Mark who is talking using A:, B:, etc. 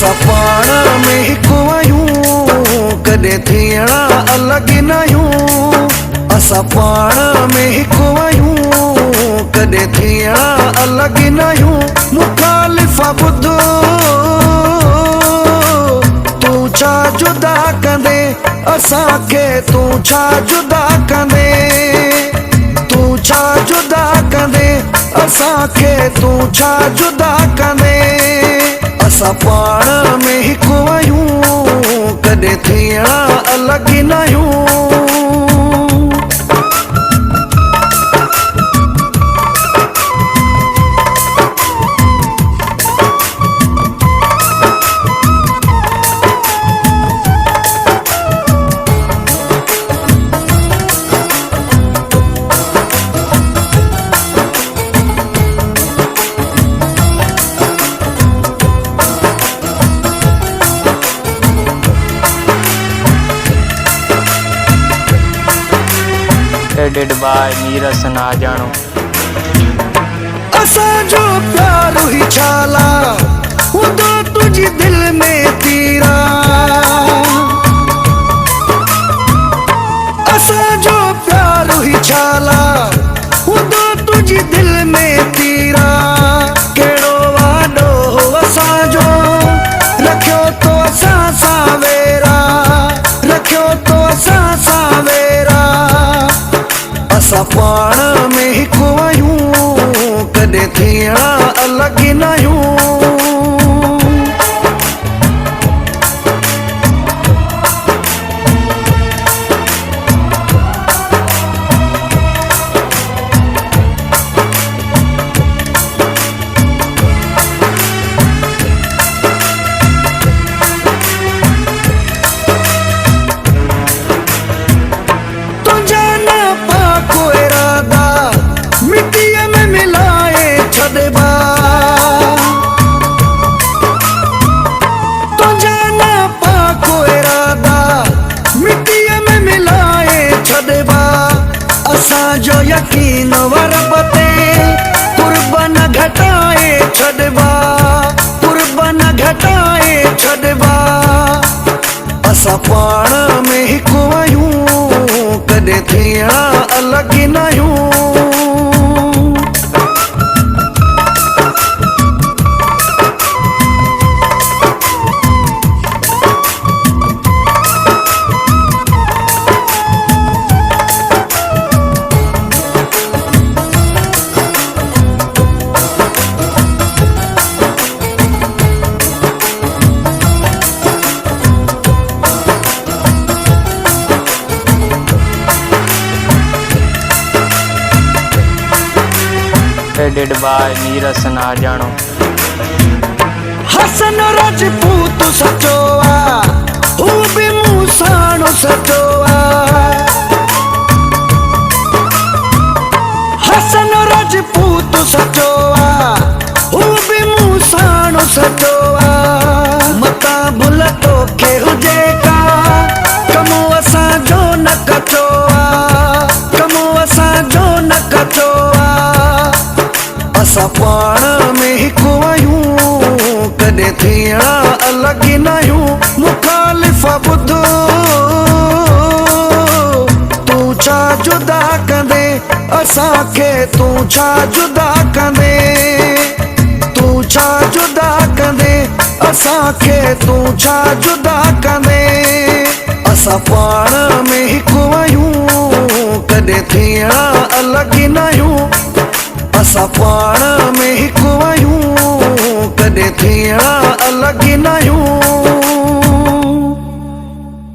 A: असां पाण में हिकु आहियूं, कॾहिं थियणा अलॻि न आहियूं। असां पाण में हिकु आहियूं, कॾहिं थियणा अलॻि न आहियूं। मुखालिफ़ा ॿुध, तूं छा जुदा कंदे असांखे, तूं छा जुदा कंदे, तूं छा जुदा कंदे असांखे, तूं छा जुदा कंदे। असां पाण में हिकु आहियूं, कॾहिं थियणा अलॻि न आहियूं।
B: एडिट बाय नीरस नाजाणो।
A: असांजो प्यार ही छाला हूंदो तुंहिंजी दिलि में तीरा। असांजो प्यार ही छाला हूंदो तुंहिंजी दिलि में तीरा। कहिड़ो वाॾो हो असांजो, रखियो तो असां सां वेरा, रखियो तो असां सां वेरा। असां पाण में हिकु आहियूं, कॾहिं थियणा अलॻि न आहियूं। असांजो यकीन रब ते कुर्बान घटाए छॾबा, कुर्बान घटाए छॾबा। असां पाण में हिकु आहियूं, कॾहिं थियणा अलॻि न आहियूं।
B: एडिट बाय नीरस नाजाणो।
A: हसन राजपूत सचो आ, हू बि मूं साणो सचो आ। हसन राजपूत सचो आ, हू बि मूं साणो सचो आ। मता भुल तोखे हुजे का, कमु असांजो न कचो आ, कमु असांजो न कचो आ। असां पाण में हिकु आहियूं, कॾहिं थियणा अलॻि न आहियूं। मुखालिफ़ा ॿुध, तूं छा जुदा कंदे असांखे, तूं छा जुदा कंदे, तूं छा जुदा कंदे असांखे, तूं छा जुदा कंदे। असां पाण में हिकु आहियूं, कॾहिं थियणा अलॻि न आहियूं। असां पाण में हिकु आहियूं, कॾहिं थियणा अलॻि न आहियूं।